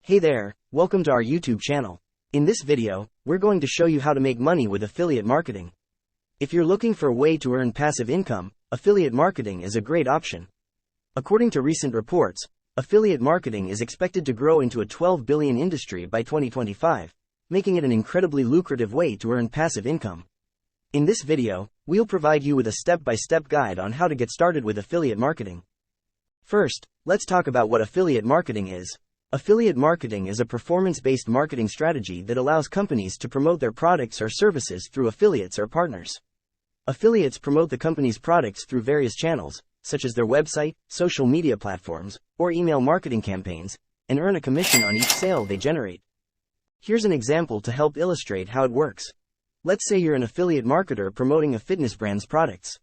Hey there, welcome to our YouTube channel. In this video, we're going to show you how to make money with affiliate marketing. If you're looking for a way to earn passive income, affiliate marketing is a great option. According to recent reports, affiliate marketing is expected to grow into a $12 billion industry by 2025, making it an incredibly lucrative way to earn passive income. In this video, we'll provide you with a step-by-step guide on how to get started with affiliate marketing. First, let's talk about what affiliate marketing is. Affiliate marketing is a performance-based marketing strategy that allows companies to promote their products or services through affiliates or partners. Affiliates promote the company's products through various channels, such as their website, social media platforms, or email marketing campaigns, and earn a commission on each sale they generate. Here's an example to help illustrate how it works. Let's say you're an affiliate marketer promoting a fitness brand's products.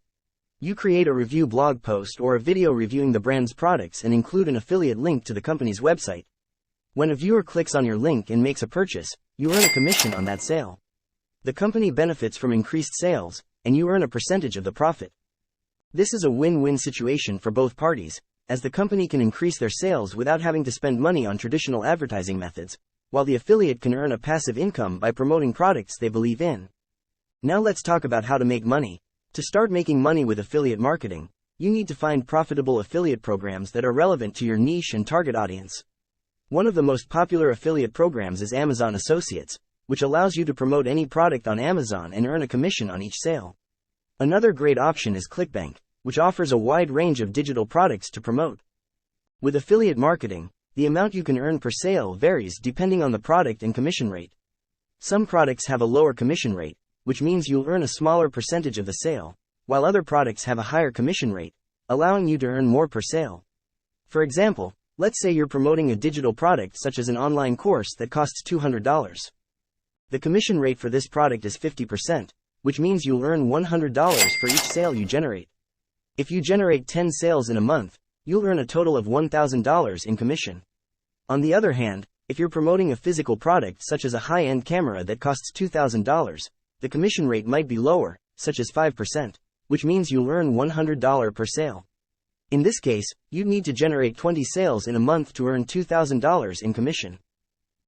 You create a review blog post or a video reviewing the brand's products and include an affiliate link to the company's website. When a viewer clicks on your link and makes a purchase, you earn a commission on that sale. The company benefits from increased sales, and you earn a percentage of the profit. This is a win-win situation for both parties, as the company can increase their sales without having to spend money on traditional advertising methods, while the affiliate can earn a passive income by promoting products they believe in. Now let's talk about how to make money. To start making money with affiliate marketing, you need to find profitable affiliate programs that are relevant to your niche and target audience. One of the most popular affiliate programs is Amazon Associates, which allows you to promote any product on Amazon and earn a commission on each sale. Another great option is ClickBank, which offers a wide range of digital products to promote. With affiliate marketing, the amount you can earn per sale varies depending on the product and commission rate. Some products have a lower commission rate, which means you'll earn a smaller percentage of the sale, while other products have a higher commission rate, allowing you to earn more per sale. For example, let's say you're promoting a digital product such as an online course that costs $200. The commission rate for this product is 50%, which means you'll earn $100 for each sale you generate. If you generate 10 sales in a month, you'll earn a total of $1,000 in commission. On the other hand, if you're promoting a physical product such as a high-end camera that costs $2,000, the commission rate might be lower, such as 5%, which means you'll earn $100 per sale. In this case, you'd need to generate 20 sales in a month to earn $2,000 in commission.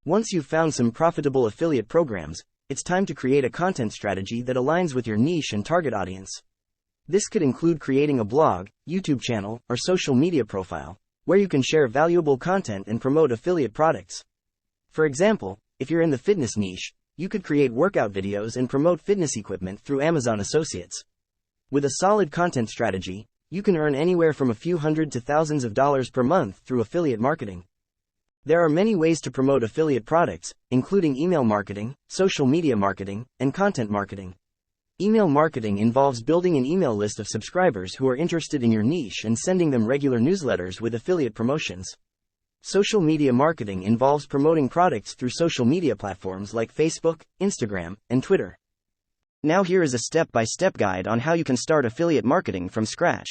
Once you've found some profitable affiliate programs, it's time to create a content strategy that aligns with your niche and target audience. This could include creating a blog, YouTube channel, or social media profile, where you can share valuable content and promote affiliate products. For example, if you're in the fitness niche, you could create workout videos and promote fitness equipment through Amazon Associates. With a solid content strategy, you can earn anywhere from a few hundred to thousands of dollars per month through affiliate marketing. There are many ways to promote affiliate products, including email marketing, social media marketing, and content marketing. Email marketing involves building an email list of subscribers who are interested in your niche and sending them regular newsletters with affiliate promotions. Social media marketing involves promoting products through social media platforms like Facebook, Instagram, and Twitter. Now here is a step-by-step guide on how you can start affiliate marketing from scratch.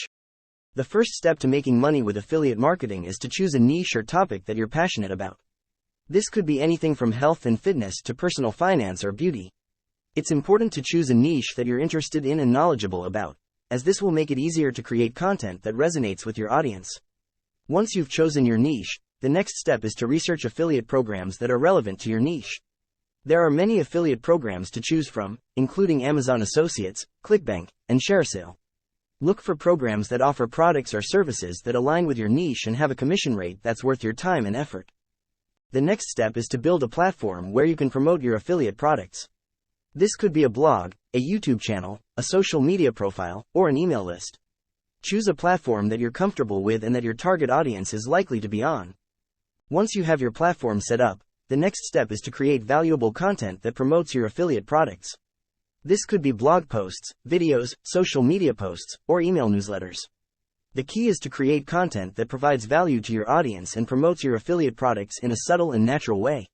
The first step to making money with affiliate marketing is to choose a niche or topic that you're passionate about. This could be anything from health and fitness to personal finance or beauty. It's important to choose a niche that you're interested in and knowledgeable about, as this will make it easier to create content that resonates with your audience. Once you've chosen your niche, the next step is to research affiliate programs that are relevant to your niche. There are many affiliate programs to choose from, including Amazon Associates, ClickBank, and ShareSale. Look for programs that offer products or services that align with your niche and have a commission rate that's worth your time and effort. The next step is to build a platform where you can promote your affiliate products. This could be a blog, a YouTube channel, a social media profile, or an email list. Choose a platform that you're comfortable with and that your target audience is likely to be on. Once you have your platform set up, the next step is to create valuable content that promotes your affiliate products. This could be blog posts, videos, social media posts, or email newsletters. The key is to create content that provides value to your audience and promotes your affiliate products in a subtle and natural way.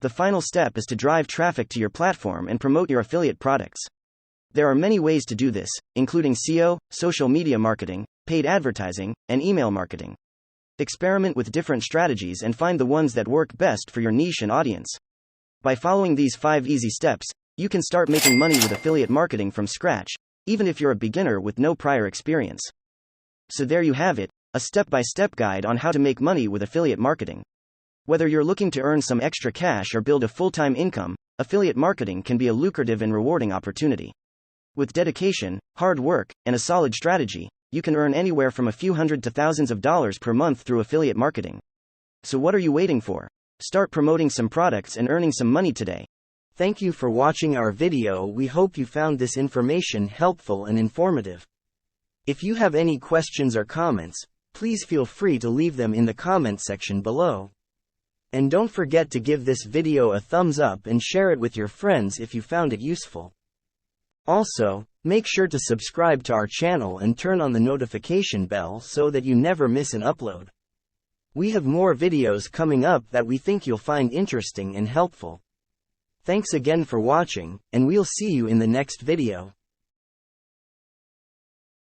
The final step is to drive traffic to your platform and promote your affiliate products. There are many ways to do this, including SEO, social media marketing, paid advertising, and email marketing. Experiment with different strategies and find the ones that work best for your niche and audience. By following these 5 easy steps, you can start making money with affiliate marketing from scratch, even if you're a beginner with no prior experience. So there you have it, a step-by-step guide on how to make money with affiliate marketing. Whether you're looking to earn some extra cash or build a full-time income, affiliate marketing can be a lucrative and rewarding opportunity. With dedication, hard work, and a solid strategy, you can earn anywhere from a few hundred to thousands of dollars per month through affiliate marketing. So what are you waiting for? Start promoting some products and earning some money today. Thank you for watching our video. We hope you found this information helpful and informative. If you have any questions or comments, please feel free to leave them in the comment section below. And don't forget to give this video a thumbs up and share it with your friends if you found it useful. Also, make sure to subscribe to our channel and turn on the notification bell so that you never miss an upload. We have more videos coming up that we think you'll find interesting and helpful. Thanks again for watching, and we'll see you in the next video.